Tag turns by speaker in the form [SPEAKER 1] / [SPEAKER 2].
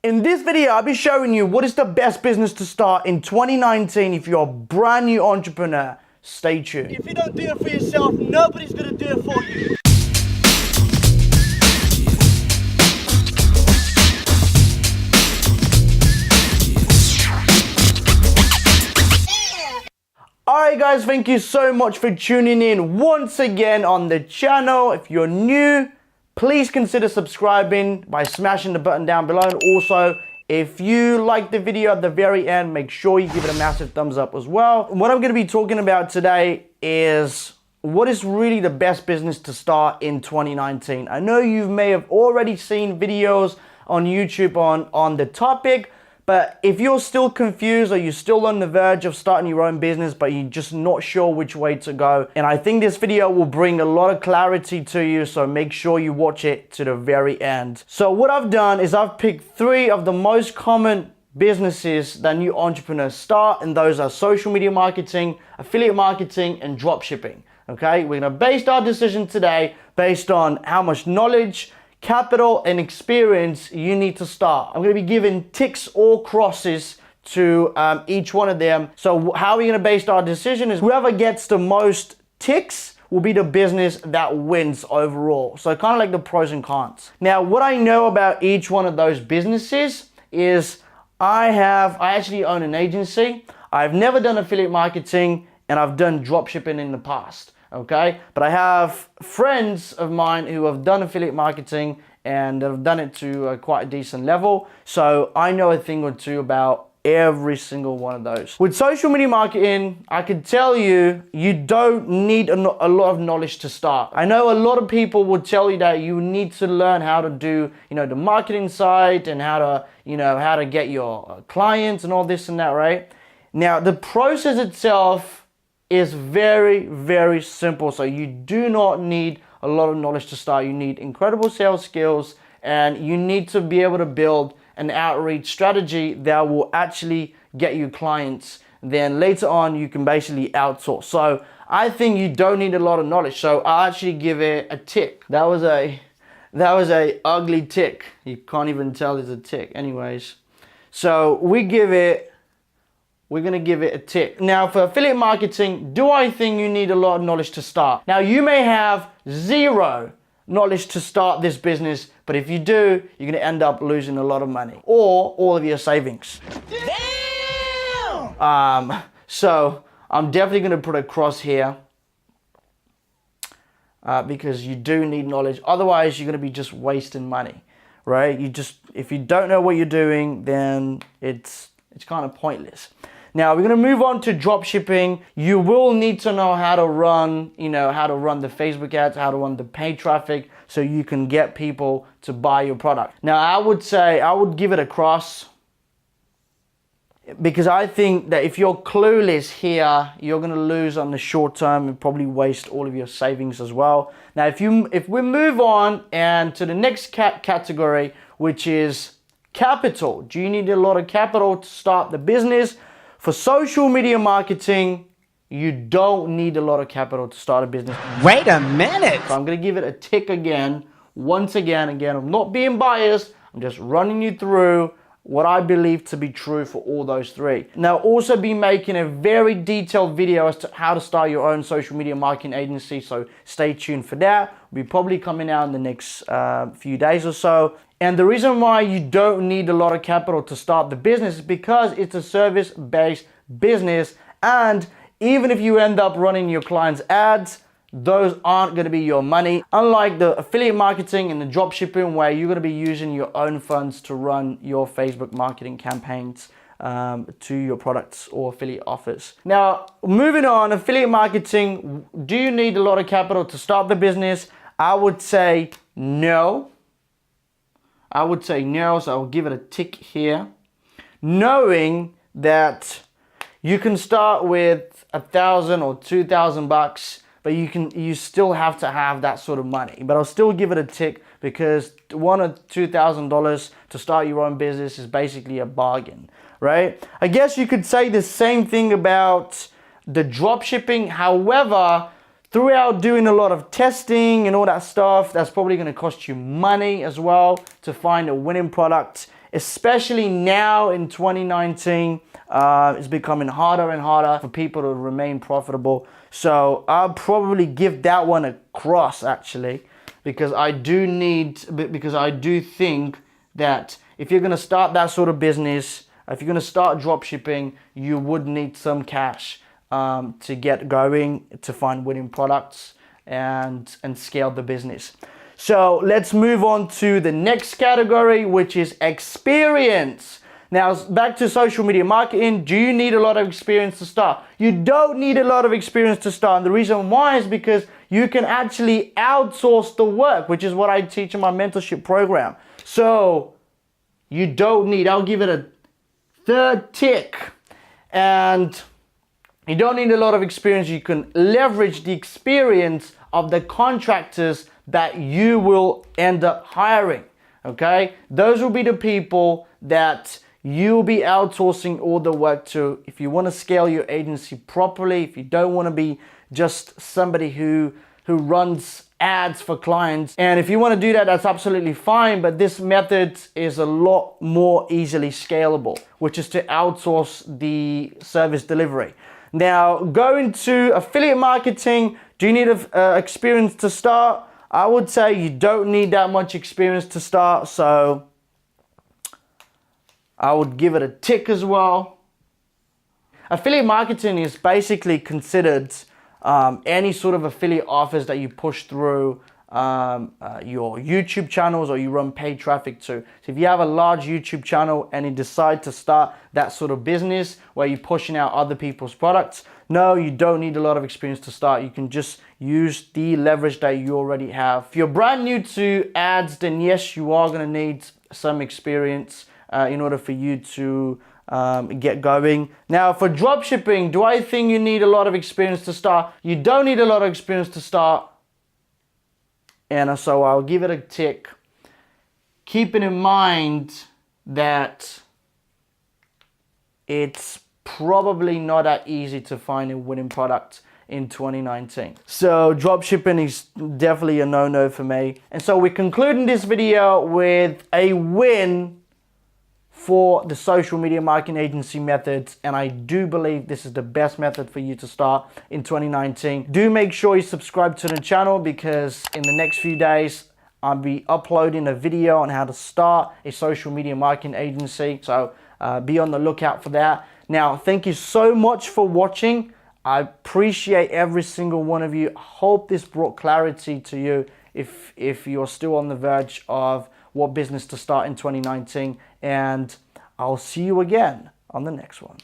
[SPEAKER 1] In this video, I'll be showing you what is the best business to start in 2019 if you're a brand new entrepreneur. Stay tuned.
[SPEAKER 2] If you don't do it for yourself, nobody's going to do it for you.
[SPEAKER 1] Alright guys, thank you so much for tuning in once again on the channel. If you're new, please consider subscribing by smashing the button down below. And also, if you like the video at the very end, make sure you give it a massive thumbs up as well. What I'm going to be talking about today is what is really the best business to start in 2019. I know you may have already seen videos on YouTube on the topic, but if you're still confused or you're still on the verge of starting your own business, but you're just not sure which way to go, and I think this video will bring a lot of clarity to you, so make sure you watch it to the very end. So what I've done is I've picked 3 of the most common businesses that new entrepreneurs start, and those are social media marketing, affiliate marketing, and dropshipping. Okay, we're gonna base our decision today based on how much knowledge, capital, and experience you need to start. I'm going to be giving ticks or crosses to each one of them. So how we're going to base our decision is whoever gets the most ticks will be the business that wins overall. So kind of like the pros and cons. Now, what I know about each one of those businesses is I actually own an agency. I've never done affiliate marketing, and I've done dropshipping in the past. Okay, but I have friends of mine who have done affiliate marketing and have done it to quite a decent level. So I know a thing or two about every single one of those. With social media marketing, I can tell you, you don't need a lot of knowledge to start. I know a lot of people would tell you that you need to learn how to do, the marketing side and how to get your clients and all this and that, right? Now, the process itself is very, very simple. So you do not need a lot of knowledge to start. You need incredible sales skills, and you need to be able to build an outreach strategy that will actually get you clients. Then later on, you can basically outsource. So I think you don't need a lot of knowledge. So I'll actually give it a tick. That was a ugly tick. You can't even tell it's a tick. Anyways, so we're going to give it a tick. Now, for affiliate marketing, do I think you need a lot of knowledge to start? Now, you may have 0 knowledge to start this business, but if you do, you're going to end up losing a lot of money or all of your savings. Damn! So I'm definitely going to put a cross here because you do need knowledge. Otherwise, you're going to be just wasting money, right? If you don't know what you're doing, then it's kind of pointless. Now we're going to move on to dropshipping. You will need to know how to run, how to run the Facebook ads, how to run the paid traffic, so you can get people to buy your product. Now I would give it a cross, because I think that if you're clueless here, you're going to lose on the short term and probably waste all of your savings as well. Now if we move on and to the next category, which is capital. Do you need a lot of capital to start the business? For social media marketing, you don't need a lot of capital to start a business.
[SPEAKER 2] Wait a minute.
[SPEAKER 1] So I'm going to give it a tick again, once again. I'm not being biased. I'm just running you through what I believe to be true for all those 3. Now, also be making a very detailed video as to how to start your own social media marketing agency. So stay tuned for that. We'll be probably coming out in the next few days or so. And the reason why you don't need a lot of capital to start the business is because it's a service-based business. And even if you end up running your clients' ads, those aren't going to be your money. Unlike the affiliate marketing and the dropshipping, where you're going to be using your own funds to run your Facebook marketing campaigns to your products or affiliate offers. Now, moving on, affiliate marketing, do you need a lot of capital to start the business? I would say no. So I'll give it a tick here. Knowing that you can start with $1,000 or $2,000, but you still have to have that sort of money. But I'll still give it a tick, because $1,000 or $2,000 to start your own business is basically a bargain, right? I guess you could say the same thing about the dropshipping. However, throughout doing a lot of testing and all that stuff, that's probably going to cost you money as well to find a winning product especially now in 2019. It's becoming harder and harder for people to remain profitable. So I'll probably give that one a cross, actually, because I do think that if you're going to start that sort of business, if you're going to start drop shipping, you would need some cash to get going, to find winning products and scale the business. So let's move on to the next category, which is experience. Now, back to social media marketing. Do you need a lot of experience to start? You don't need a lot of experience to start. And the reason why is because you can actually outsource the work, which is what I teach in my mentorship program. So you don't need, I'll give it a third tick. And you don't need a lot of experience. You can leverage the experience of the contractors that you will end up hiring, okay? Those will be the people that you'll be outsourcing all the work to. If you want to scale your agency properly, if you don't want to be just somebody who runs ads for clients, and if you want to do that, that's absolutely fine, but this method is a lot more easily scalable, which is to outsource the service delivery. Now, going to affiliate marketing, do you need experience to start? I would say you don't need that much experience to start, so I would give it a tick as well. Affiliate marketing is basically considered any sort of affiliate offers that you push through your YouTube channels or you run paid traffic to. So if you have a large YouTube channel and you decide to start that sort of business where you're pushing out other people's products, no, you don't need a lot of experience to start. You can just use the leverage that you already have. If you're brand new to ads, then yes, you are going to need some experience in order for you to get going. Now, for dropshipping, do I think you need a lot of experience to start? You don't need a lot of experience to start. And so I'll give it a tick. Keeping in mind that it's probably not that easy to find a winning product in 2019. So dropshipping is definitely a no-no for me. And so we're concluding this video with a win for the social media marketing agency methods, and I do believe this is the best method for you to start in 2019. Do make sure you subscribe to the channel, because in the next few days I'll be uploading a video on how to start a social media marketing agency, so be on the lookout for that. Now, thank you so much for watching. I appreciate every single one of you. I hope this brought clarity to you if you're still on the verge of what business to start in 2019, and I'll see you again on the next one.